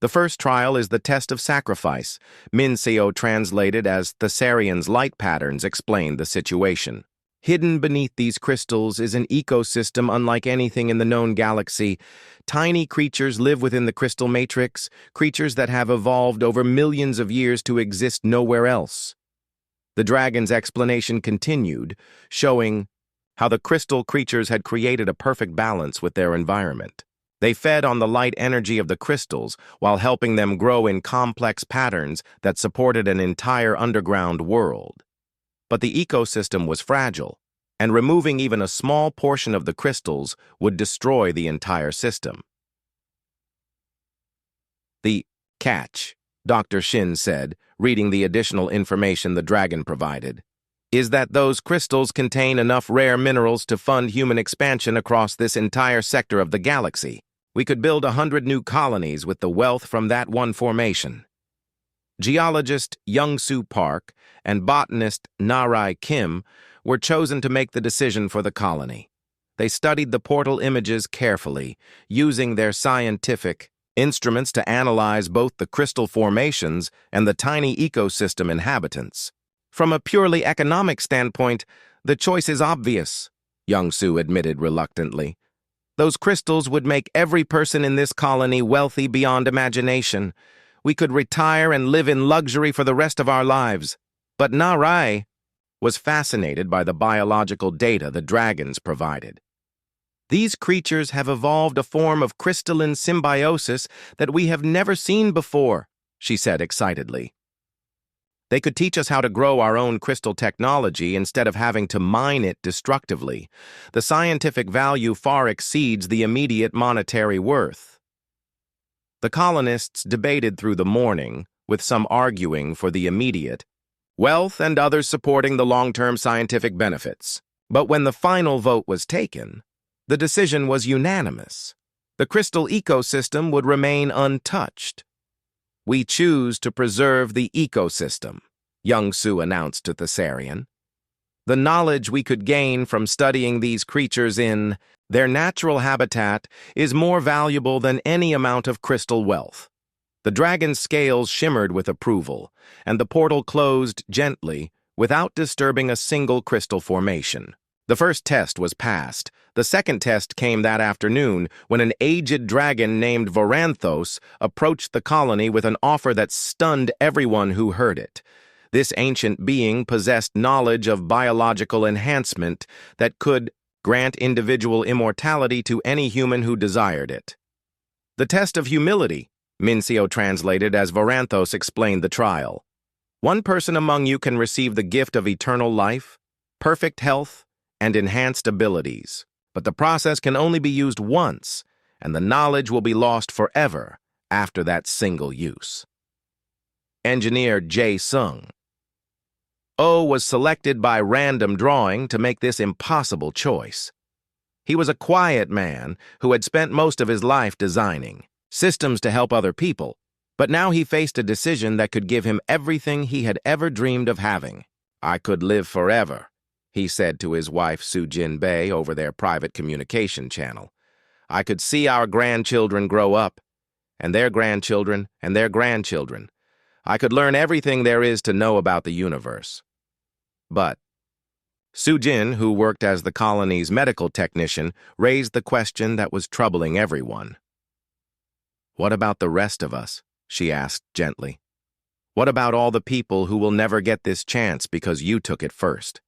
The first trial is the test of sacrifice. Mincio, translated as Thessarian's light patterns, explained the situation. Hidden beneath these crystals is an ecosystem unlike anything in the known galaxy. Tiny creatures live within the crystal matrix, creatures that have evolved over millions of years to exist nowhere else. The dragon's explanation continued, showing how the crystal creatures had created a perfect balance with their environment. They fed on the light energy of the crystals while helping them grow in complex patterns that supported an entire underground world. But the ecosystem was fragile, and removing even a small portion of the crystals would destroy the entire system. The catch, Dr. Shin said, reading the additional information the dragon provided, is that those crystals contain enough rare minerals to fund human expansion across this entire sector of the galaxy. We could build 100 new colonies with the wealth from that one formation. Geologist Young-Soo Park and botanist Narai Kim were chosen to make the decision for the colony. They studied the portal images carefully, using their scientific instruments to analyze both the crystal formations and the tiny ecosystem inhabitants. From a purely economic standpoint, the choice is obvious, Young-Soo admitted reluctantly. Those crystals would make every person in this colony wealthy beyond imagination. We could retire and live in luxury for the rest of our lives. But Narai was fascinated by the biological data the dragons provided. These creatures have evolved a form of crystalline symbiosis that we have never seen before, she said excitedly. They could teach us how to grow our own crystal technology instead of having to mine it destructively. The scientific value far exceeds the immediate monetary worth. The colonists debated through the morning, with some arguing for the immediate wealth and others supporting the long-term scientific benefits. But when the final vote was taken, the decision was unanimous. The crystal ecosystem would remain untouched. We choose to preserve the ecosystem, Young-Soo announced to Thessarian. The knowledge we could gain from studying these creatures in their natural habitat is more valuable than any amount of crystal wealth. The dragon's scales shimmered with approval, and the portal closed gently without disturbing a single crystal formation. The first test was passed. The second test came that afternoon when an aged dragon named Voranthos approached the colony with an offer that stunned everyone who heard it. This ancient being possessed knowledge of biological enhancement that could grant individual immortality to any human who desired it. The test of humility, Mincio translated as Voranthos explained the trial. One person among you can receive the gift of eternal life, perfect health, and enhanced abilities. But the process can only be used once, and the knowledge will be lost forever after that single use. Engineer Jae-sung. Oh was selected by random drawing to make this impossible choice. He was a quiet man who had spent most of his life designing systems to help other people, but now he faced a decision that could give him everything he had ever dreamed of having. I could live forever, he said to his wife Soo-jin Bae over their private communication channel. I could see our grandchildren grow up, and their grandchildren, and their grandchildren. I could learn everything there is to know about the universe. But Soo-jin, who worked as the colony's medical technician, raised the question that was troubling everyone. What about the rest of us? She asked gently. What about all the people who will never get this chance because you took it first?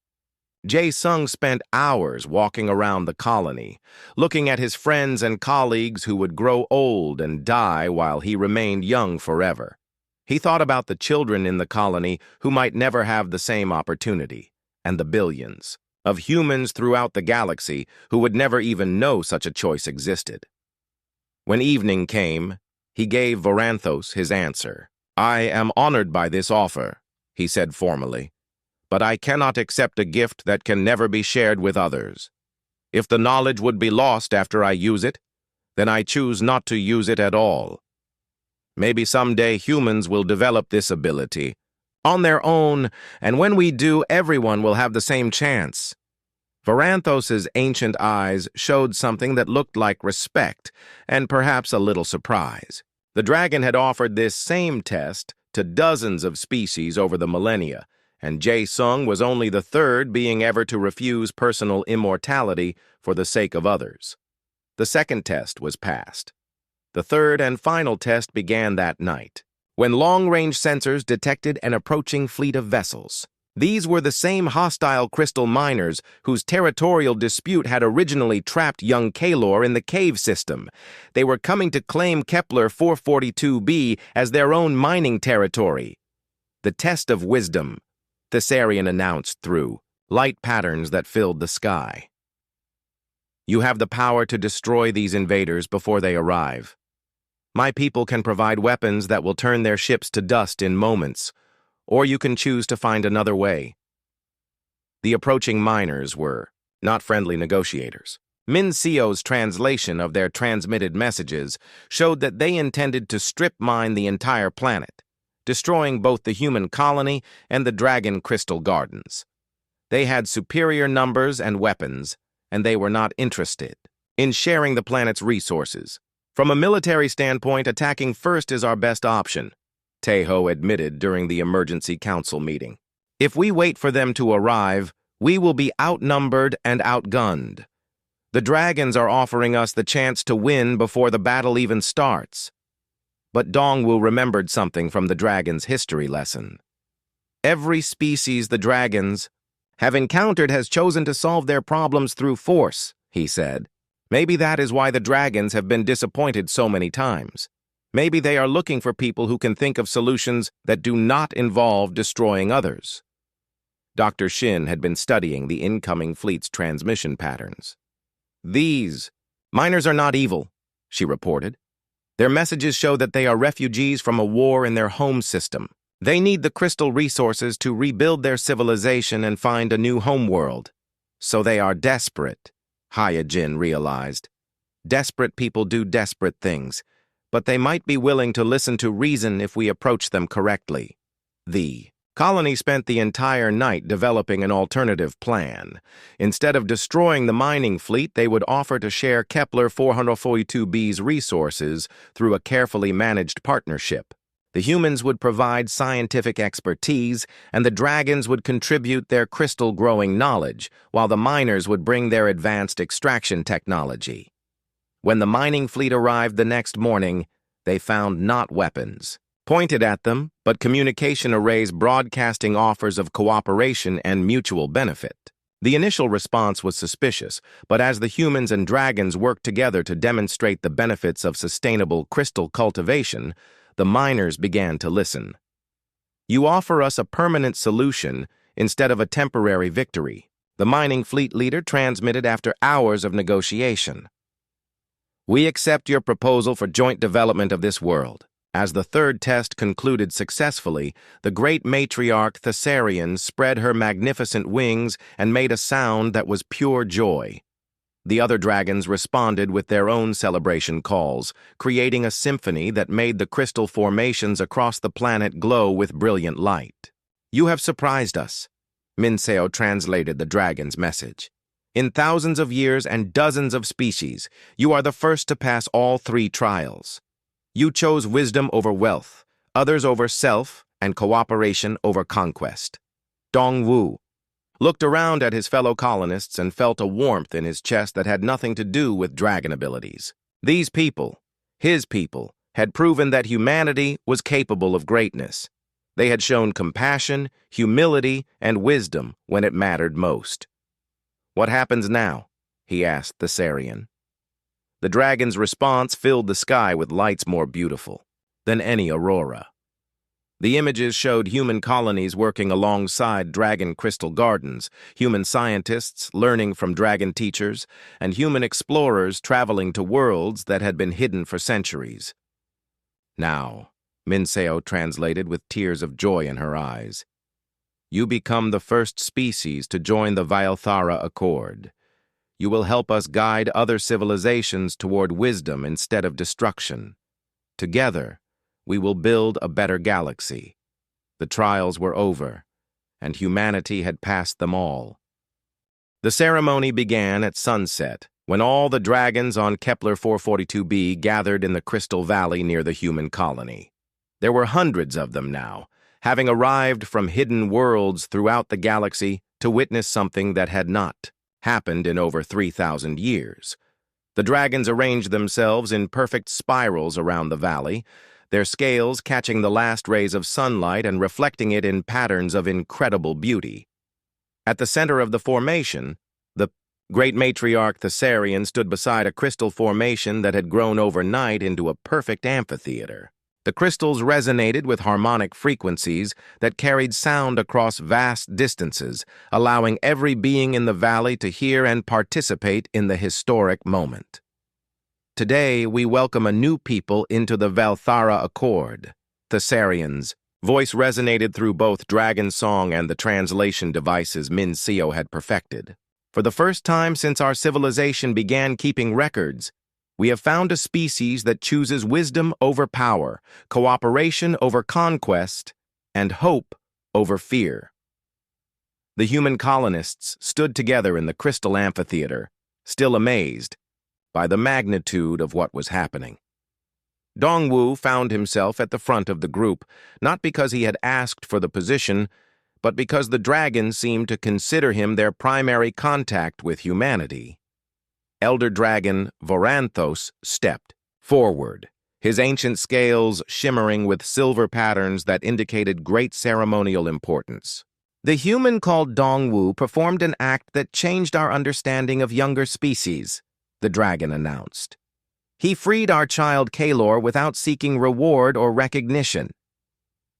Jae-sung spent hours walking around the colony, looking at his friends and colleagues who would grow old and die while he remained young forever. He thought about the children in the colony who might never have the same opportunity, and the billions of humans throughout the galaxy who would never even know such a choice existed. When evening came, he gave Voranthos his answer. I am honored by this offer, he said formally, but I cannot accept a gift that can never be shared with others. If the knowledge would be lost after I use it, then I choose not to use it at all. Maybe someday humans will develop this ability on their own, and when we do, everyone will have the same chance. Voranthos's ancient eyes showed something that looked like respect and perhaps a little surprise. The dragon had offered this same test to dozens of species over the millennia, and Jae-sung was only the third being ever to refuse personal immortality for the sake of others. The second test was passed. The third and final test began that night, when long-range sensors detected an approaching fleet of vessels. These were the same hostile crystal miners whose territorial dispute had originally trapped young Kalor in the cave system. They were coming to claim Kepler 442b as their own mining territory. The test of wisdom, Thessarian announced through light patterns that filled the sky. You have the power to destroy these invaders before they arrive. My people can provide weapons that will turn their ships to dust in moments, or you can choose to find another way. The approaching miners were not friendly negotiators. Min Seo's translation of their transmitted messages showed that they intended to strip mine the entire planet, destroying both the human colony and the dragon crystal gardens. They had superior numbers and weapons, and they were not interested in sharing the planet's resources. From a military standpoint, attacking first is our best option, Taeho admitted during the emergency council meeting. If we wait for them to arrive, we will be outnumbered and outgunned. The dragons are offering us the chance to win before the battle even starts. But Dongwu remembered something from the dragon's history lesson. Every species the dragons have encountered has chosen to solve their problems through force, he said. Maybe that is why the dragons have been disappointed so many times. Maybe they are looking for people who can think of solutions that do not involve destroying others. Dr. Shin had been studying the incoming fleet's transmission patterns. These miners are not evil, she reported. Their messages show that they are refugees from a war in their home system. They need the crystal resources to rebuild their civilization and find a new homeworld. So they are desperate, Hyojin realized. Desperate people do desperate things, but they might be willing to listen to reason if we approach them correctly. The colony spent the entire night developing an alternative plan. Instead of destroying the mining fleet, they would offer to share Kepler 442b's resources through a carefully managed partnership. The humans would provide scientific expertise, and the dragons would contribute their crystal-growing knowledge, while the miners would bring their advanced extraction technology. When the mining fleet arrived the next morning, they found not weapons pointed at them, but communication arrays broadcasting offers of cooperation and mutual benefit. The initial response was suspicious, but as the humans and dragons worked together to demonstrate the benefits of sustainable crystal cultivation, the miners began to listen. You offer us a permanent solution instead of a temporary victory, the mining fleet leader transmitted after hours of negotiation. We accept your proposal for joint development of this world. As the third test concluded successfully, the great matriarch Thessarian spread her magnificent wings and made a sound that was pure joy. The other dragons responded with their own celebration calls, creating a symphony that made the crystal formations across the planet glow with brilliant light. You have surprised us, Min Seo translated the dragon's message. In thousands of years and dozens of species, you are the first to pass all three trials. You chose wisdom over wealth, others over self, and cooperation over conquest. Dongwu looked around at his fellow colonists and felt a warmth in his chest that had nothing to do with dragon abilities. These people, his people, had proven that humanity was capable of greatness. They had shown compassion, humility, and wisdom when it mattered most. What happens now? He asked Thessarian. The dragon's response filled the sky with lights more beautiful than any aurora. The images showed human colonies working alongside dragon crystal gardens, human scientists learning from dragon teachers, and human explorers traveling to worlds that had been hidden for centuries. Now, Min Seo translated with tears of joy in her eyes, you become the first species to join the Vailthara Accord. You will help us guide other civilizations toward wisdom instead of destruction. Together, we will build a better galaxy. The trials were over, and humanity had passed them all. The ceremony began at sunset, when all the dragons on Kepler 442b gathered in the Crystal Valley near the human colony. There were hundreds of them now, having arrived from hidden worlds throughout the galaxy to witness something that had not happened in over 3,000 years. The dragons arranged themselves in perfect spirals around the valley, their scales catching the last rays of sunlight and reflecting it in patterns of incredible beauty. At the center of the formation, the great matriarch Thessarian stood beside a crystal formation that had grown overnight into a perfect amphitheater. The crystals resonated with harmonic frequencies that carried sound across vast distances, allowing every being in the valley to hear and participate in the historic moment. Today, we welcome a new people into the Valthara Accord. Thessarian's voice resonated through both dragon song and the translation devices Mincio had perfected. For the first time since our civilization began keeping records, we have found a species that chooses wisdom over power, cooperation over conquest, and hope over fear. The human colonists stood together in the crystal amphitheater, still amazed by the magnitude of what was happening. Dongwu found himself at the front of the group, not because he had asked for the position, but because the dragons seemed to consider him their primary contact with humanity. Elder Dragon Voranthos stepped forward, his ancient scales shimmering with silver patterns that indicated great ceremonial importance. The human called Dongwu performed an act that changed our understanding of younger species, the dragon announced. He freed our child Kalor without seeking reward or recognition.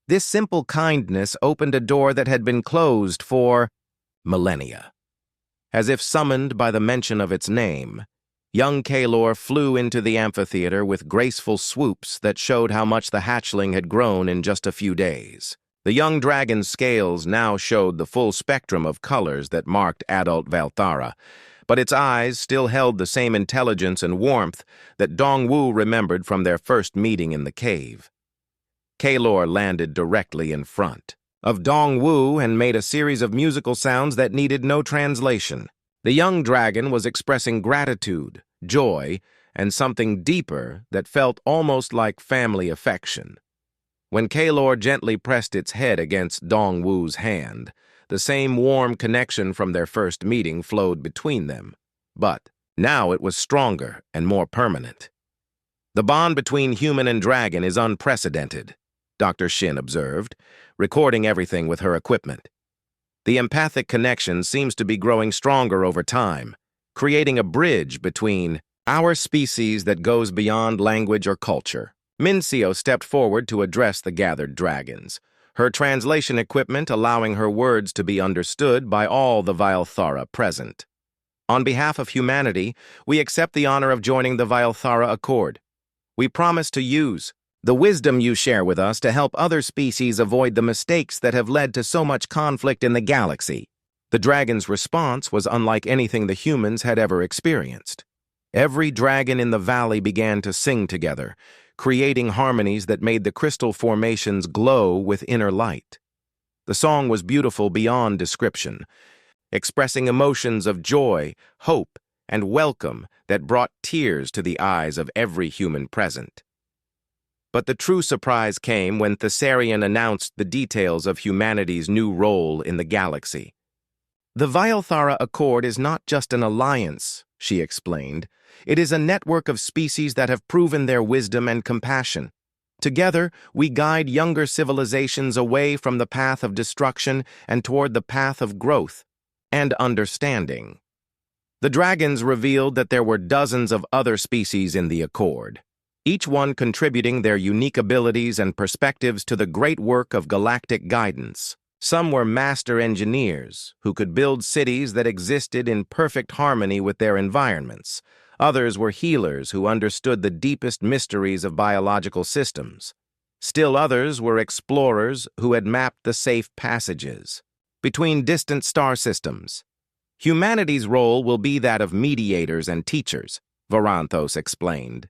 This simple kindness opened a door that had been closed for millennia. As if summoned by the mention of its name, young Kalor flew into the amphitheater with graceful swoops that showed how much the hatchling had grown in just a few days. The young dragon's scales now showed the full spectrum of colors that marked adult Valthara, but its eyes still held the same intelligence and warmth that Dongwu remembered from their first meeting in the cave. Kalor landed directly in front of Dongwu and made a series of musical sounds that needed no translation. The young dragon was expressing gratitude, joy, and something deeper that felt almost like family affection. When Kalor gently pressed its head against Dongwu's hand, the same warm connection from their first meeting flowed between them. But now it was stronger and more permanent. The bond between human and dragon is unprecedented, Dr. Shin observed, recording everything with her equipment. The empathic connection seems to be growing stronger over time, creating a bridge between our species that goes beyond language or culture. Mincio stepped forward to address the gathered dragons, her translation equipment allowing her words to be understood by all the Valthara present. On behalf of humanity, we accept the honor of joining the Valthara Accord. We promise to use the wisdom you share with us to help other species avoid the mistakes that have led to so much conflict in the galaxy. The dragon's response was unlike anything the humans had ever experienced. Every dragon in the valley began to sing together, creating harmonies that made the crystal formations glow with inner light. The song was beautiful beyond description, expressing emotions of joy, hope, and welcome that brought tears to the eyes of every human present. But the true surprise came when Thessarian announced the details of humanity's new role in the galaxy. The Valthara Accord is not just an alliance, she explained. It is a network of species that have proven their wisdom and compassion. Together, we guide younger civilizations away from the path of destruction and toward the path of growth and understanding. The dragons revealed that there were dozens of other species in the Accord, each one contributing their unique abilities and perspectives to the great work of galactic guidance. Some were master engineers who could build cities that existed in perfect harmony with their environments. Others were healers who understood the deepest mysteries of biological systems. Still others were explorers who had mapped the safe passages between distant star systems. Humanity's role will be that of mediators and teachers, Voranthos explained.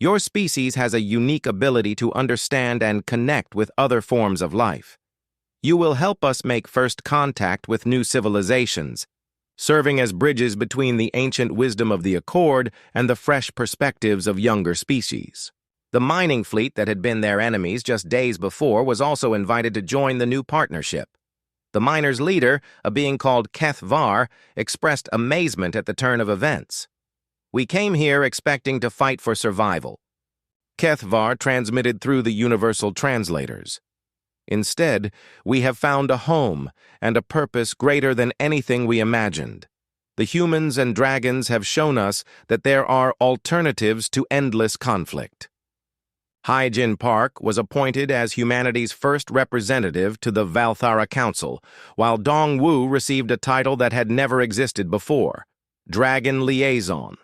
Your species has a unique ability to understand and connect with other forms of life. You will help us make first contact with new civilizations, serving as bridges between the ancient wisdom of the Accord and the fresh perspectives of younger species. The mining fleet that had been their enemies just days before was also invited to join the new partnership. The miners' leader, a being called HFY, expressed amazement at the turn of events. "We came here expecting to fight for survival," HFY transmitted through the universal translators. "Instead, we have found a home and a purpose greater than anything we imagined. The humans and dragons have shown us that there are alternatives to endless conflict." Hyjin Park was appointed as humanity's first representative to the Valthara Council, while Dongwu received a title that had never existed before, Dragon Liaison.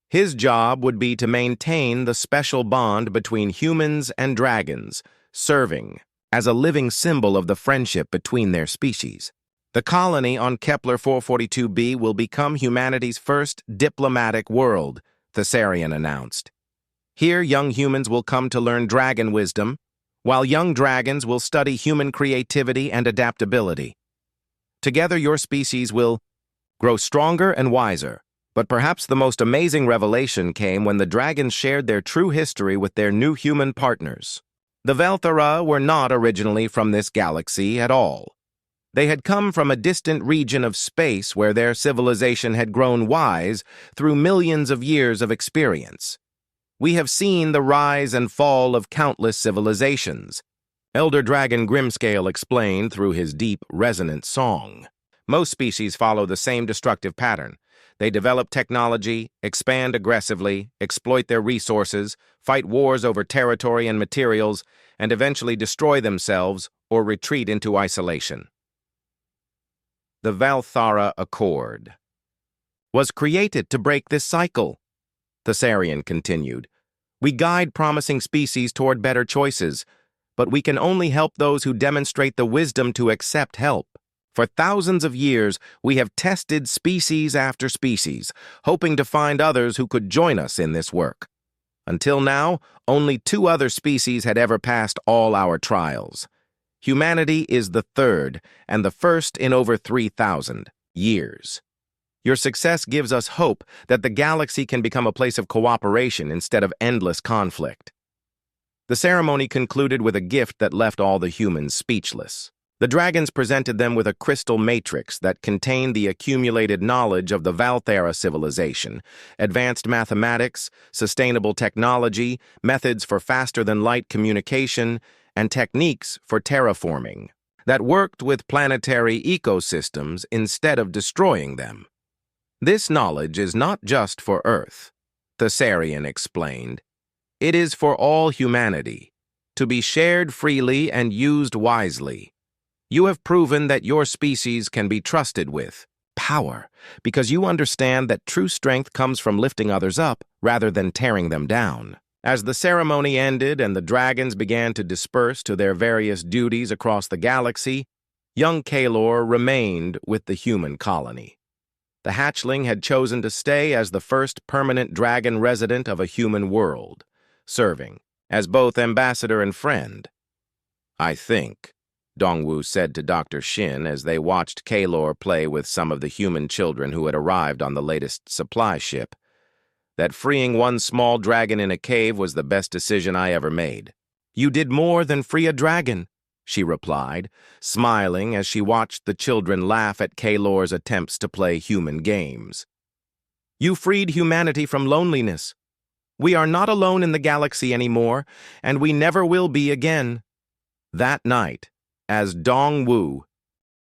His job would be to maintain the special bond between humans and dragons, serving as a living symbol of the friendship between their species. The colony on Kepler 442b will become humanity's first diplomatic world, Thessarian announced. Here, young humans will come to learn dragon wisdom, while young dragons will study human creativity and adaptability. Together, your species will grow stronger and wiser. But perhaps the most amazing revelation came when the dragons shared their true history with their new human partners. The Valthara were not originally from this galaxy at all. They had come from a distant region of space where their civilization had grown wise through millions of years of experience. "We have seen the rise and fall of countless civilizations," Elder Dragon Grimscale explained through his deep, resonant song. "Most species follow the same destructive pattern. They develop technology, expand aggressively, exploit their resources, fight wars over territory and materials, and eventually destroy themselves or retreat into isolation." The Valthara Accord was created to break this cycle, Thessarian continued. "We guide promising species toward better choices, but we can only help those who demonstrate the wisdom to accept help. For thousands of years, we have tested species after species, hoping to find others who could join us in this work. Until now, only 2 other species had ever passed all our trials. Humanity is the third, and the first in over 3,000 years. Your success gives us hope that the galaxy can become a place of cooperation instead of endless conflict." The ceremony concluded with a gift that left all the humans speechless. The dragons presented them with a crystal matrix that contained the accumulated knowledge of the Valthara civilization, advanced mathematics, sustainable technology, methods for faster-than-light communication, and techniques for terraforming that worked with planetary ecosystems instead of destroying them. "This knowledge is not just for Earth," Thessarian explained. "It is for all humanity, to be shared freely and used wisely. You have proven that your species can be trusted with power because you understand that true strength comes from lifting others up rather than tearing them down." As the ceremony ended and the dragons began to disperse to their various duties across the galaxy, young Kalor remained with the human colony. The hatchling had chosen to stay as the first permanent dragon resident of a human world, serving as both ambassador and friend. "I think," Dongwu said to Dr. Shin as they watched Kalor play with some of the human children who had arrived on the latest supply ship, "that freeing one small dragon in a cave was the best decision I ever made." "You did more than free a dragon," she replied, smiling as she watched the children laugh at Kalor's attempts to play human games. "You freed humanity from loneliness. We are not alone in the galaxy anymore, and we never will be again." That night, as Dongwu